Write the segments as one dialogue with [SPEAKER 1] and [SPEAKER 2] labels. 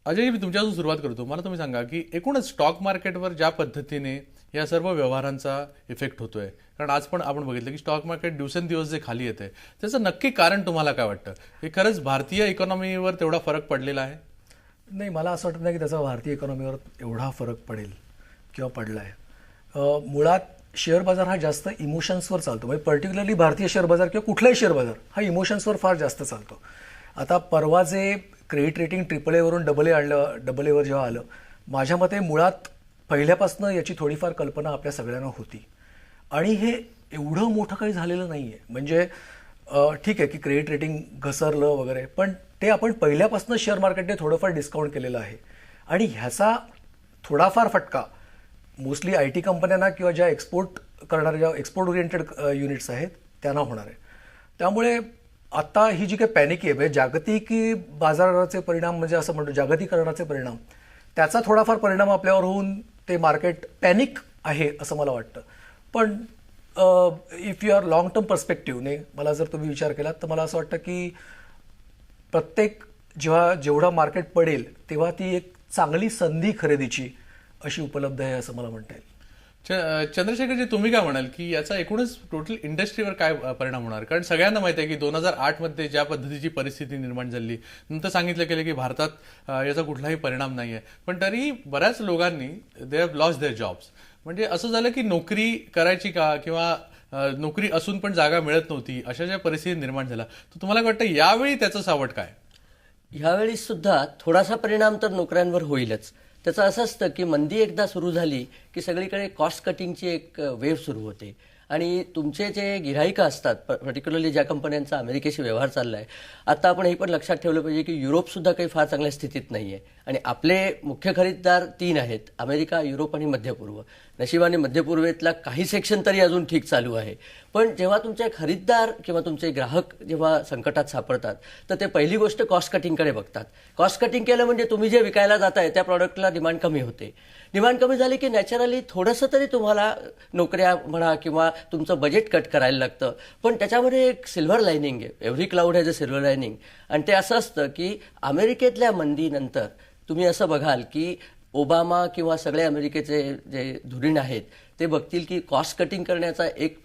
[SPEAKER 1] अजय, मी तुमच्यापासून सुरुवात करतो. मला तुम्ही सांगा की एकूणच स्टॉक मार्केटवर ज्या पद्धतीने या सर्व व्यवहारांचा इफेक्ट होतोय, कारण आज पण आपण बघितलं की स्टॉक मार्केट दिवसेंदिवस जे खाली येते त्याचं नक्की कारण तुम्हाला काय वाटतं? हे खरंच भारतीय इकॉनॉमीवर तेवढा फरक पडलेला आहे?
[SPEAKER 2] नाही, मला असं वाटत नाही की त्याचा भारतीय इकॉनॉमीवर एवढा फरक पडेल किंवा पडला आहे. मुळात शेअर बाजार हा जास्त इमोशन्सवर चालतो. म्हणजे पर्टिक्युलरली भारतीय शेअर बाजार किंवा कुठलाही शेअर बाजार हा इमोशन्सवर फार जास्त चालतो. आता परवा जे क्रेडिट रेटिंग AAA वरून AA वर जेव्हा आलं, माझ्या मते मुळात पहिल्यापासून याची थोडीफार कल्पना आपल्या सगळ्यांना होती आणि हे एवढं मोठं काही झालेलं नाही आहे. म्हणजे ठीक आहे की क्रेडिट रेटिंग घसरलं वगैरे, पण ते आपण पहिल्यापासून शेअर मार्केटने थोडंफार डिस्काउंट केलेलं आहे आणि ह्याचा थोडाफार फटका मोस्टली IT कंपन्यांना किंवा ज्या एक्सपोर्ट करणाऱ्या, ज्या एक्सपोर्ट ओरिएंटेड युनिट्स आहेत त्यांना होणार आहे. त्यामुळे आता ही जी काही पॅनिक आहे, म्हणजे जागतिक बाजाराचे परिणाम, म्हणजे असं म्हणतो जागतिकीकरणाचे परिणाम, त्याचा थोडाफार परिणाम आपल्यावर होऊन ते मार्केट पॅनिक आहे असं मला वाटतं. पण if you are long term पर्स्पेक्टिव्हने मला जर तुम्ही विचार केलात तर मला असं वाटतं की प्रत्येक जेवढा मार्केट पडेल तेव्हा ती एक चांगली संधी खरेदीची अशी उपलब्ध आहे असं मला म्हणता येईल.
[SPEAKER 1] चंद्रशेखरजी, तुम्ही काय म्हणाल की याचा एकूणच टोटल इंडस्ट्रीवर काय परिणाम होणार? कारण सगळ्यांना माहिती आहे की 2008 मध्ये ज्या पद्धतीची परिस्थिती निर्माण झाली, नंतर सांगितलं गेलं की भारतात याचा कुठलाही परिणाम नाही आहे, पण तरी बऱ्याच लोकांनी they have lost their jobs. म्हणजे असं झालं की नोकरी करायची का, किंवा नोकरी असून पण जागा मिळत नव्हती, अशा ज्या परिस्थिती निर्माण झाल्या, तर तुम्हाला काय वाटतं यावेळी त्याचं सावट काय?
[SPEAKER 3] ह्यावेळी सुद्धा थोडासा परिणाम तर नोकऱ्यांवर होईलच. त्याचं असं असतं की मंदी एकदा सुरू झाली की सगळीकडे कॉस्ट कटिंगची एक वेव्ह सुरू होते आणि तुमचे जे गिऱ्हाईक असतात, पर्टिक्युलरली ज्या कंपन्यांचा अमेरिकेशी व्यवहार चालला आहे, आता आपण हे पण लक्षात ठेवलं पाहिजे की युरोपसुद्धा काही फार चांगल्या स्थितीत नाही आहे आणि आपले मुख्य खरेदीदार 3 आहेत: अमेरिका, युरोप आणि मध्यपूर्व. नशिबाने मध्यपूर्वेतला काही सेक्शन तरी अजून ठीक चालू आहे. पण जेव्हा तुमचे खरीददार किंवा तुमचे ग्राहक जेव्हा संकटात सापडतात तर ते पहिली गोष्ट कॉस्ट कटिंगकडे बघतात. कॉस्ट कटिंग केलं म्हणजे तुम्ही जे विकायला जाताय त्या प्रॉडक्टला डिमांड कमी होते. डिमांड कमी झाली की नॅचरली थोडंसं तरी तुम्हाला नोकऱ्या म्हणा किंवा तुमचं बजेट कट करायला लागतं. पण त्याच्यामध्ये एक सिल्व्हर लाईनिंग आहे. Every cloud has a silver lining. आणि ते असं असतं की अमेरिकेतल्या मंदीनंतर तुम्ही असं बघाल की ओबामा किंवा सगळे अमेरिकेचे जे धुरीण आहेत ते बघतील की कॉस्ट कटिंग करण्याचा एक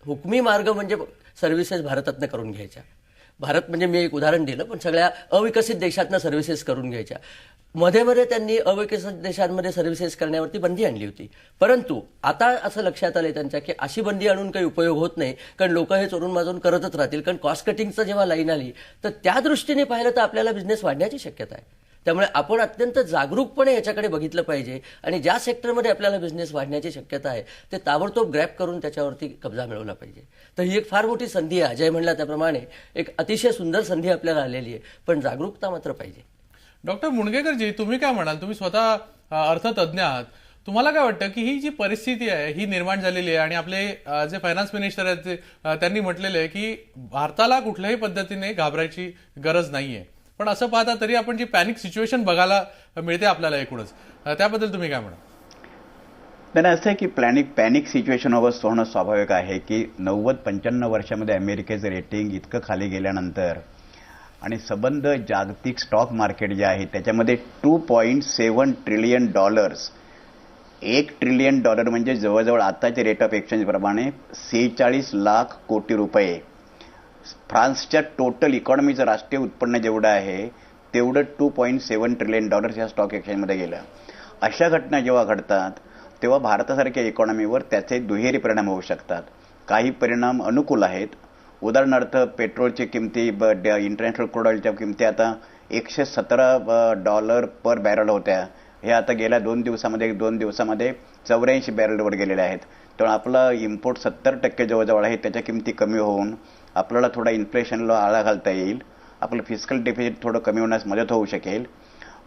[SPEAKER 3] हुकमी मार्ग म्हणजे सर्व्हिसेस भारतातनं करून घ्यायच्या. भारत म्हणजे मी एक उदाहरण दिलं, पण सगळ्या अविकसित देशातनं सर्व्हिसेस करून घ्यायच्या. मध्ये त्यांनी अविकसित देशांमध्ये सर्व्हिसेस करण्यावरती बंदी आणली होती. परंतु आता असं लक्षात आलं त्यांच्या की अशी बंदी आणून काही उपयोग होत नाही, कारण लोक हे चोरून माजून करतच राहतील. कारण कॉस्ट कटिंगचं जेव्हा लाईन आली तर त्या दृष्टीने पाहिलं तर आपल्याला बिझनेस वाढण्याची शक्यता आहे. त्यामुळे आपण अत्यंत जागरूकपणे याच्याकडे बघितलं पाहिजे आणि ज्या सेक्टरमध्ये आपल्याला बिझनेस वाढण्याची शक्यता आहे ते ताबडतोब ग्रॅप करून त्याच्यावरती कब्जा मिळवला पाहिजे. तर ही एक फार मोठी संधी आहे. अजय म्हणला त्याप्रमाणे एक अतिशय सुंदर संधी आपल्याला आलेली आहे, पण जागरूकता मात्र पाहिजे.
[SPEAKER 1] डॉक्टर मुणगेकरजी, तुम्ही काय म्हणाल? तुम्ही स्वतः अर्थतज्ञ आहात. तुम्हाला काय वाटतं की ही जी परिस्थिती आहे ही निर्माण झालेली आहे आणि आपले जे फायनान्स मिनिस्टर आहेत त्यांनी म्हटलेलं आहे की भारताला कुठल्याही पद्धतीने घाबरायची गरज नाहीये, पण असं पाहता तरी आपण जी पॅनिक सिच्युएशन बघायला मिळते आपल्याला एकूणच, त्याबद्दल तुम्ही काय म्हणाल?
[SPEAKER 4] त्यांना असं आहे की पॅनिक सिच्युएशन होणं स्वाभाविक आहे की 90-95 वर्षामध्ये अमेरिकेचं रेटिंग इतकं खाली गेल्यानंतर आणि संबंध जागतिक स्टॉक मार्केट जे आहे त्याच्यामध्ये $2.7 ट्रिलियन, $1 ट्रिलियन म्हणजे जवळजवळ आताच्या रेट ऑफ एक्सचेंज प्रमाणे 46 लाख कोटी रुपये. फ्रान्सच्या टोटल इकॉनॉमीचं राष्ट्रीय उत्पन्न जेवढं आहे तेवढं $2.7 ट्रिलियन या स्टॉक एक्सचेंजमध्ये गेलं. अशा घटना जेव्हा घडतात तेव्हा भारतासारख्या इकॉनॉमीवर त्याचे दुहेरी परिणाम होऊ शकतात. काही परिणाम अनुकूल आहेत. उदाहरणार्थ पेट्रोलची किमती, इंटरनॅशनल क्रूड ऑइलच्या किमती आता $117 पर बॅरल होत्या. हे आता गेल्या 2 दिवसामध्ये 84 बॅरलवर गेलेले आहेत. त्यामुळे आपला इम्पोर्ट 70% जवळजवळ आहे, त्याच्या किमती कमी होऊन आपल्याला थोडा इन्फ्लेशनला आळा घालता येईल. आपलं फिस्कल डेफिसिट थोडं कमी होण्यास मदत होऊ शकेल.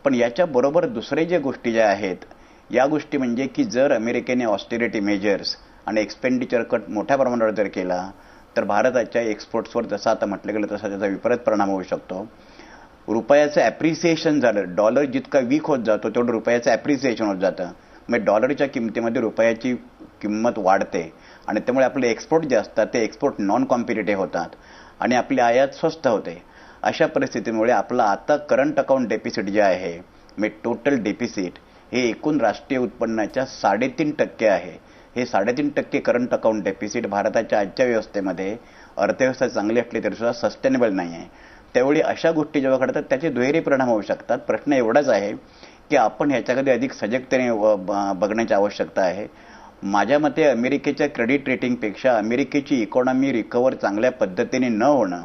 [SPEAKER 4] पण याच्याबरोबर दुसरे जे गोष्टी ज्या आहेत या गोष्टी म्हणजे की जर अमेरिकेने ऑस्टेरिटी मेजर्स आणि एक्सपेंडिचर कट मोठ्या प्रमाणावर जर केला तर भारताच्या एक्सपोर्ट्सवर जसं आता म्हटलं गेलं तसा त्याचा विपरीत परिणाम होऊ शकतो. रुपयाचं ॲप्रिसिएशन झालं, डॉलर जितका वीक होत जातो तेवढं रुपयाचं ॲप्रिसिएशन होत जातं. मग डॉलरच्या किमतीमध्ये रुपयाची किंमत वाढते आणि त्यामुळे आपले एक्सपोर्ट जे असतात ते एक्सपोर्ट नॉन कॉम्पिटिटिव्ह होतात आणि आपली आयात स्वस्त होते. अशा परिस्थितीमुळे आपलं आता करंट अकाउंट डेफिसिट जे आहे म्हणजे टोटल डेफिसिट हे एकूण राष्ट्रीय उत्पन्नाच्या 3.5% आहे. हे 3.5% करंट अकाउंट डेफिसिट भारताच्या आजच्या व्यवस्थेमध्ये अर्थव्यवस्था चांगली असली तरी सुद्धा सस्टेनेबल नाही आहे. त्यावेळी अशा गोष्टी जेव्हा घडतात त्याचे दुहेरी परिणाम होऊ शकतात. प्रश्न एवढाच आहे की आपण ह्याच्याकडे अधिक सजगतेने बघण्याची आवश्यकता आहे. माझ्या मते अमेरिकेच्या क्रेडिट रेटिंगपेक्षा अमेरिकेची इकॉनॉमी रिकव्हर चांगल्या पद्धतीने न होणं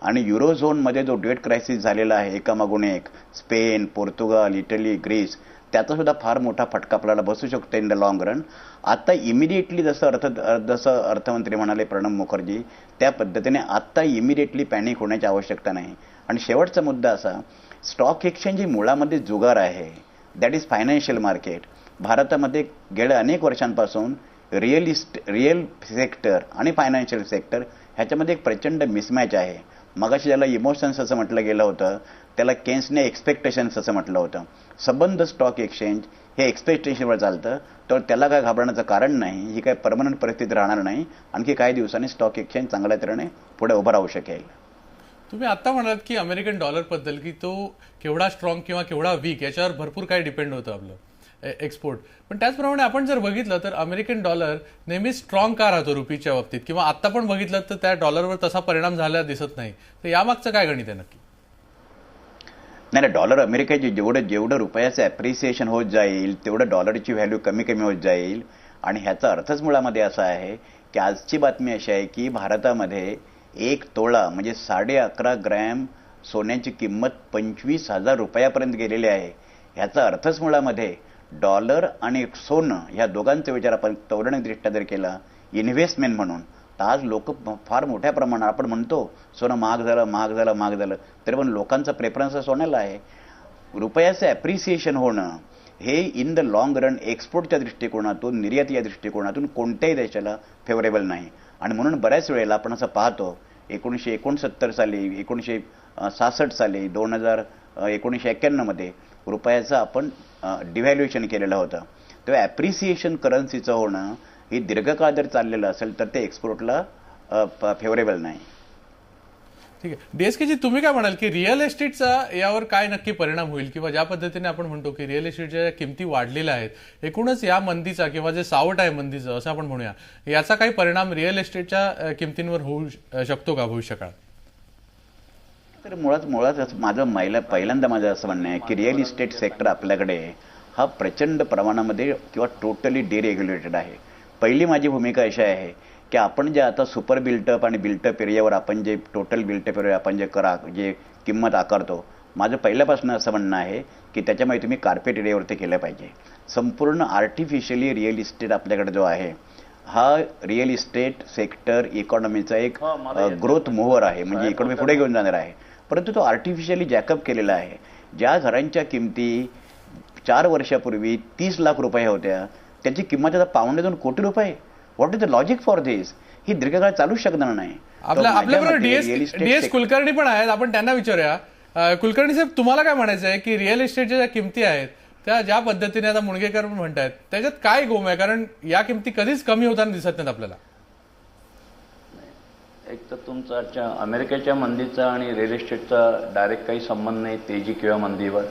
[SPEAKER 4] आणि युरोझोनमध्ये जो डेट क्रायसिस झालेला आहे एकामागून एक, स्पेन, पोर्तुगाल, इटली, ग्रीस, त्याचा सुद्धा फार मोठा फटका आपल्याला बसू शकतो इन द लॉंग रन. आता इमिडिएटली जसं अर्थमंत्री म्हणाले प्रणब मुखर्जी, त्या पद्धतीने आत्ता इमिडिएटली पॅनिक होण्याची आवश्यकता नाही. आणि शेवटचा मुद्दा असा, स्टॉक एक्सचेंज ही मुळामध्ये जुगार आहे. That is financial market. भारतामध्ये गेल्या अनेक वर्षांपासून रिअल सेक्टर आणि फायनान्शियल सेक्टर ह्याच्यामध्ये एक प्रचंड मिसमॅच आहे. मगाशी ज्याला इमोशन्स असं म्हटलं गेलं होतं त्याला केन्सने एक्सपेक्टेशन्स असं म्हटलं होतं. संबंध स्टॉक एक्सचेंज हे एक्सपेक्टेशनवर चालतं, तर त्याला काय घाबरण्याचं कारण नाही. ही काय परमनंट परिस्थिती राहणार नाही. आणखी काही दिवसांनी स्टॉक एक्सचेंज चांगल्या तऱ्हेने पुढे उभं राहू शकेल.
[SPEAKER 1] तुम्ही आता म्हणालात की अमेरिकन डॉलरबद्दल की तो केवढा स्ट्रॉंग किंवा केवढा वीक याच्यावर भरपूर काही डिपेंड होतं आपलं एक्सपोर्ट. पण त्याचप्रमाणे आपण जर बघितलं तर अमेरिकन डॉलर नेहमी स्ट्रॉंग का राहतो रुपीच्या बाबतीत, किंवा आता पण बघितलं तर त्या डॉलरवर तसा परिणाम झाला दिसत नाही. तर यामागचं काय गणित आहे नक्की?
[SPEAKER 4] नाही, डॉलर अमेरिकेची जेवढं रुपयाचं ॲप्रिसिएशन होत जाईल तेवढं डॉलरची व्हॅल्यू कमी कमी होत जाईल. आणि ह्याचा अर्थच मुळामध्ये असा आहे की आजची बातमी अशी आहे की भारतामध्ये 1 तोळा म्हणजे 11.5 ग्रॅम सोन्याची किंमत 25,000 रुपयापर्यंत गेलेली आहे. ह्याचा अर्थच मुळामध्ये डॉलर आणि सोनं ह्या दोघांचा विचार आपण तौलनिकदृष्ट्या जर केला इन्व्हेस्टमेंट म्हणून, तर आज लोक फार मोठ्या प्रमाणात, आपण म्हणतो सोनं महाग झालं, तरी पण लोकांचा प्रेफरन्स सोन्याला आहे. रुपयाचं ॲप्रिसिएशन होणं हे इन द लॉंग रन एक्सपोर्टच्या दृष्टिकोनातून, निर्यातीच्या दृष्टिकोनातून कोणत्याही देशाला फेवरेबल नाही. आणि म्हणून बऱ्याच वेळेला आपण असं पाहतो 1969 साली, 1966 साली, 1991 मध्ये रुपयाचं आपण डिव्हॅल्युएशन केलेलं होतं. तेव्हा ॲप्रिसिएशन करन्सीचं होणं ही दीर्घकाळ जर चाललेलं असेल तर ते एक्सपोर्टला फेवरेबल नाही.
[SPEAKER 1] ठीक आहे. डीएसके जी, तुम्ही काय म्हणाल की रिअल एस्टेटचा यावर काय नक्की परिणाम होईल, किंवा ज्या पद्धतीने आपण म्हणतो की रिअल एस्टेटच्या किमती वाढलेल्या आहेत, एकूणच या मंदीचा किंवा जे सावट आहे मंदीचं असं आपण म्हणूया, याचा काही परिणाम रिअल एस्टेटच्या किमतींवर होऊ शकतो का भविष्यकाळात?
[SPEAKER 4] तर मुळात पहिल्यांदा माझं असं म्हणणं आहे की रिअल इस्टेट सेक्टर आपल्याकडे हा प्रचंड प्रमाणामध्ये किंवा टोटली डिरेग्युलेटेड आहे. पहिली माझी भूमिका अशी आहे की आपण जे आता सुपर बिल्टअप आणि बिल्टअप एरियावर आपण जे टोटल बिल्टअप एरिया आपण जे किंमत आकारतो, माझं पहिल्यापासून असं म्हणणं आहे की त्याच्यामुळे तुम्ही कार्पेट एरियावरती केलं पाहिजे. संपूर्ण आर्टिफिशियली रिअल इस्टेट आपल्याकडे जो आहे हा रिअल इस्टेट सेक्टर इकॉनॉमीचा एक ग्रोथ मोव्हर आहे, म्हणजे इकॉनॉमी पुढे घेऊन जाणार आहे. परंतु तो आर्टिफिशियली जॅकअप केलेला आहे. ज्या घरांच्या किमती 4 वर्षापूर्वी 30 लाख रुपये होत्या त्याची किंमत आता 2.25 कोटी रुपये. What is the logic for this? ही दीर्घकाळ चालूच शकणार नाही.
[SPEAKER 1] आपल्याबरोबर डीएस कुलकर्णी पण आहेत, आपण त्यांना विचारूया. कुलकर्णी साहेब, तुम्हाला काय म्हणायचं आहे की रिअल इस्टेटच्या ज्या किमती आहेत त्या ज्या पद्धतीने आता मुणगेकर म्हणतायत त्याच्यात काय गोम आहे? कारण या किमती कधीच कमी होताना दिसत नाहीत आपल्याला.
[SPEAKER 5] एक तर तुमचा अमेरिकेच्या मंदीचा आणि रिअल इस्टेटचा डायरेक्ट काही संबंध नाही तेजी किंवा मंदीवर.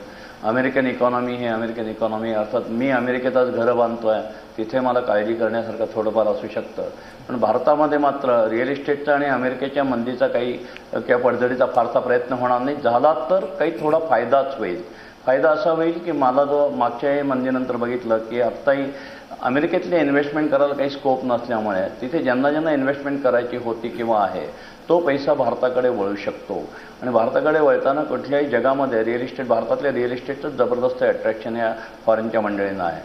[SPEAKER 5] अमेरिकन इकॉनॉमी हे अमेरिकन इकॉनॉमी, अर्थात मी अमेरिकेत आज घरं बांधतोय तिथे मला काळजी करण्यासारखं थोडंफार असू शकतं. पण भारतामध्ये मात्र रिअल इस्टेटचा आणि अमेरिकेच्या मंदीचा काही किंवा पडझडीचा फारसा प्रयत्न होणार नाही. झाला तर काही थोडा फायदाच होईल. फायदा असा होईल की मला जो मागच्या मंदीनंतर बघितलं की आत्ताही अमेरिकेतले इन्व्हेस्टमेंट करायला काही स्कोप नसल्यामुळे तिथे ज्यांना इन्व्हेस्टमेंट करायची होती किंवा आहे तो पैसा भारताकडे वळू शकतो. आणि भारताकडे वळताना कुठल्याही जगामध्ये रिअल इस्टेट, भारतातल्या रिअल इस्टेटचं जबरदस्त अट्रॅक्शन या फॉरेनच्या मंडळींना आहे.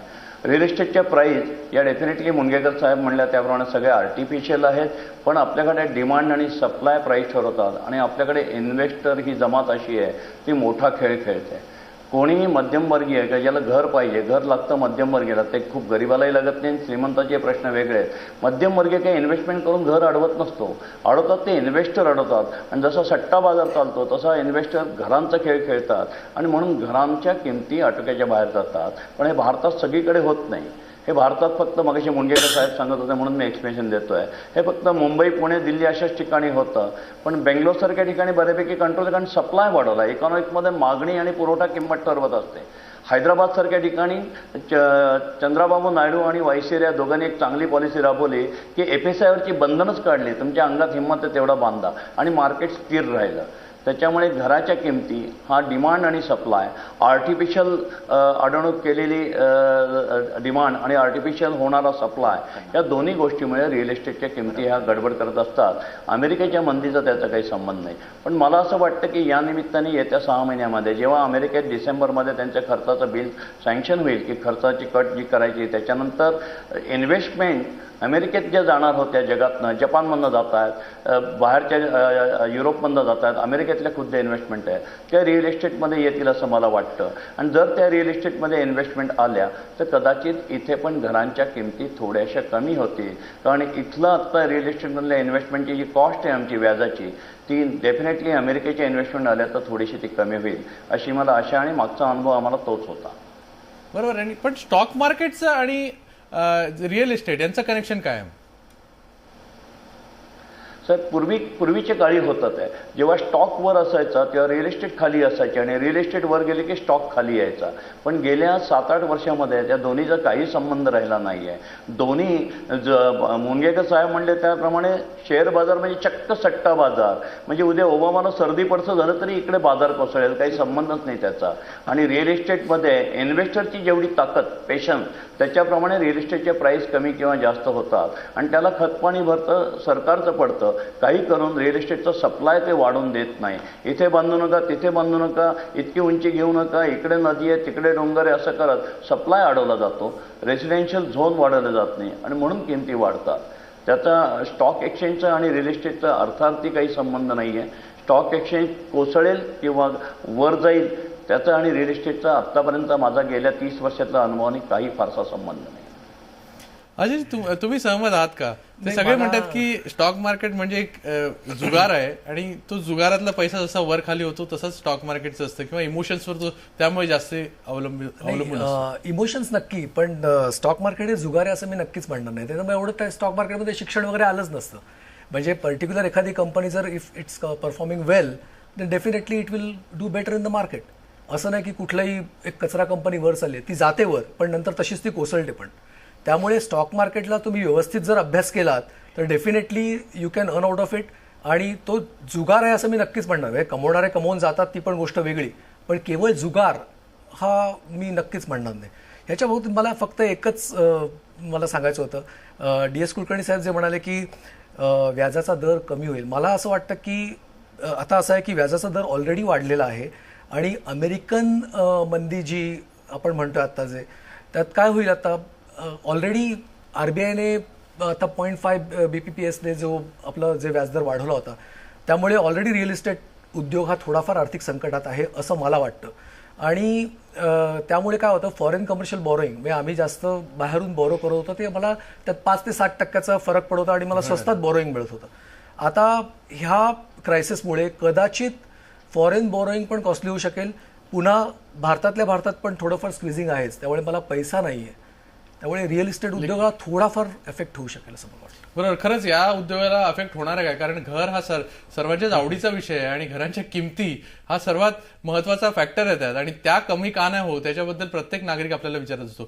[SPEAKER 5] रिअल इस्टेटच्या प्राईस या डेफिनेटली मुनगेकर साहेब म्हणल्या त्याप्रमाणे सगळे आर्टिफिशियल आहेत, पण आपल्याकडे डिमांड आणि सप्लाय प्राईस ठरवतात. आणि आपल्याकडे इन्व्हेस्टर ही जमात अशी आहे ती मोठा खेळ खेळते. कोणीही मध्यमवर्गीय किंवा ज्याला घर पाहिजे, घर लागतं मध्यमवर्गीयाला, ते खूप गरीबालाही लागत नाही. श्रीमंताचे प्रश्न वेगळे आहेत. मध्यमवर्गीय काही इन्व्हेस्टमेंट करून घर अडवत नसतो, अडवतात ते इन्व्हेस्टर अडवतात. आणि जसा सट्टा बाजार चालतो तसा इन्व्हेस्टर घरांचा खेळ खेळतात आणि म्हणून घरांच्या किमती आटोक्याच्या बाहेर जातात. पण हे भारतात सगळीकडे होत नाही. हे भारतात फक्त मगाशी मुनगेकर साहेब सांगत होते म्हणून मी एक्सप्लेनेशन देतोय. हे फक्त मुंबई, पुणे, दिल्ली अशाच ठिकाणी होतं. पण बेंगलोरसारख्या ठिकाणी बऱ्यापैकी कंट्रोल, कारण सप्लाय वाढवला. इकॉनॉमिकमध्ये मागणी आणि पुरवठा किंमत ठरवत असते. हैदराबाद सारख्या ठिकाणी चंद्राबाबू नायडू आणि वायसीर या दोघांनी एक चांगली पॉलिसी राबवली की एफएसआयवरची बंधनच काढली. तुमच्या अंगात हिंमत आहे तेवढा बांधा आणि मार्केट स्थिर राहिलं. त्याच्यामुळे घराच्या किमती हा डिमांड आणि सप्लाय आर्टिफिशियल अडवणूक केलेली डिमांड आणि आर्टिफिशियल होणारा सप्लाय या दोन्ही गोष्टीमुळे रिअल इस्टेटच्या किमती ह्या गडबड करत असतात. अमेरिकेच्या मंदीचा त्याचा काही संबंध नाही. पण मला असं वाटतं की या निमित्ताने येत्या 6 महिन्यामध्ये जेव्हा अमेरिकेत डिसेंबरमध्ये त्यांच्या खर्चाचं बिल सँक्शन होईल की खर्चाची कट जी करायची त्याच्यानंतर इन्व्हेस्टमेंट अमेरिकेत ज्या जाणार होत्या जगातनं जपानमधनं जात आहेत, बाहेरच्या युरोपमधनं जात आहेत, अमेरिकेतल्या खुद्द इन्व्हेस्टमेंट आहेत त्या रिअल इस्टेटमध्ये येतील असं मला वाटतं. आणि जर त्या रिअल इस्टेटमध्ये इन्व्हेस्टमेंट आल्या तर कदाचित इथे पण घरांच्या किमती थोड्याशा कमी होतील. कारण इथलं आत्ता रिअल इस्टेटमधल्या इन्व्हेस्टमेंटची जी कॉस्ट आहे आमची व्याजाची ती डेफिनेटली अमेरिकेच्या इन्व्हेस्टमेंट आल्या तर थोडीशी ती कमी होईल अशी मला आशा आणि मागचा अनुभव आम्हाला तोच होता.
[SPEAKER 1] बरोबर. आणि पण स्टॉक मार्केटचं आणि रिअल इस्टेट यांचं कनेक्शन काय आहे?
[SPEAKER 5] सर पूर्वीच्या काळी होतं ते जेव्हा स्टॉक वर असायचा तेव्हा रिअल इस्टेट खाली असायचे आणि रिअल इस्टेट वर गेले की स्टॉक खाली यायचा. पण गेल्या 7-8 वर्षामध्ये त्या दोन्हीचा काही संबंध राहिला नाही आहे. दोन्ही मुनगेकर साहेब म्हणले त्याप्रमाणे शेअर बाजार म्हणजे चक्क सट्टा बाजार. म्हणजे उद्या ओबामाला सर्दी पडसं झालं तरी इकडे बाजार कोसळेल, काही संबंधच नाही त्याचा. आणि रिअल इस्टेटमध्ये इन्व्हेस्टरची जेवढी ताकद पेशन्स त्याच्याप्रमाणे रिअल इस्टेटचे प्राईस कमी किंवा जास्त होतात आणि त्याला खतपाणी भरतं सरकारचं पडतं. काही करून रिअल इस्टेटचा सप्लाय ते वाढवून देत नाही. इथे बांधू नका तिथे बांधू नका, इतकी उंची घेऊ नका, इकडे नदी आहे तिकडे डोंगर आहे असं करत सप्लाय अडवला जातो. रेसिडेन्शियल झोन वाढवले जात नाही आणि म्हणून किमती वाढतात. त्याचा स्टॉक एक्सचेंजचा आणि रिअल इस्टेटचा अर्थार्थी काही संबंध नाही आहे. स्टॉक एक्सचेंज कोसळेल किंवा वर जाईल त्याचा आणि रिअल इस्टेटचा आत्तापर्यंत माझा गेल्या 30 वर्षातला अनुभवाने काही फारसा संबंध नाही.
[SPEAKER 1] अजय, तुम्ही सहमत आहात का? ते सगळे म्हणतात की स्टॉक मार्केट म्हणजे एक जुगार आहे आणि तो जुगारातला पैसा जसा वर खाली होतो तसंच स्टॉक मार्केटचं असतं किंवा इमोशन्सवर तो त्यामुळे जास्त अवलंबून
[SPEAKER 2] इमोशन्स नक्की, पण स्टॉक मार्केट हे जुगार आहे असं मी नक्कीच म्हणणार नाही. त्याच्यामुळे एवढं त्या स्टॉक मार्केटमध्ये शिक्षण वगैरे आलंच नसतं. म्हणजे पर्टिक्युलर एखादी कंपनी जर if it's performing well then definitely it will do better in the market. असं नाही की कुठलाही एक कचरा कंपनी वर चालली ती जाते वर पण नंतर तशीच ती कोसळते. पण त्यामुळे स्टॉक मार्केटला तुम्ही व्यवस्थित जर अभ्यास केलात तर definitely you can earn out of it. आणि तो जुगार आहे असं मी नक्कीच म्हणणार. हे कमवणारे कमवून जातात ती पण गोष्ट वेगळी, पण केवळ जुगार हा मी नक्कीच म्हणणार नाही. ह्याच्याबाबतीत मला फक्त एकच मला सांगायचं होतं. DS कुलकर्णी साहेब जे म्हणाले की व्याजाचा दर कमी होईल, मला असं वाटतं की आता असं आहे की व्याजाचा दर ऑलरेडी वाढलेला आहे आणि अमेरिकन मंदी जी आपण म्हणतो आता जे त्यात काय होईल, आता ऑलरेडी RBIने आता 0.5 BPPSने जो आपलं जे व्याजदर वाढवला होता त्यामुळे ऑलरेडी रिअल इस्टेट उद्योग हा थोडाफार आर्थिक संकटात आहे असं मला वाटतं. आणि त्यामुळे काय होतं, फॉरेन कमर्शियल बॉरोईंग म्हणजे आम्ही जास्त बाहेरून बॉरो करत होतो ते मला त्यात 5 ते 7% फरक पडत होता आणि मला स्वस्तात बॉरोईंग मिळत होतं. आता ह्या क्रायसिसमुळे कदाचित फॉरेन बॉरोईंग पण कॉस्टली होऊ शकेल. पुन्हा भारतातल्या भारतात पण थोडंफार स्क्विझिंग आहेच, त्यामुळे मला पैसा नाही आहे. त्यामुळे रिअल इस्टेट उद्योगाला थोडाफार एफेक्ट होऊ शकेल असं मला वाटतं.
[SPEAKER 1] बरोबर. खरंच या उद्योगाला अफेक्ट होणार आहे काय? कारण घर हा सर्वांच्याच आवडीचा विषय आहे आणि घरांच्या किमती हा सर्वात महत्वाचा फॅक्टर आहे त्यात आणि त्या कमी का नाही हो त्याच्याबद्दल प्रत्येक नागरिक आपल्याला विचारत असतो.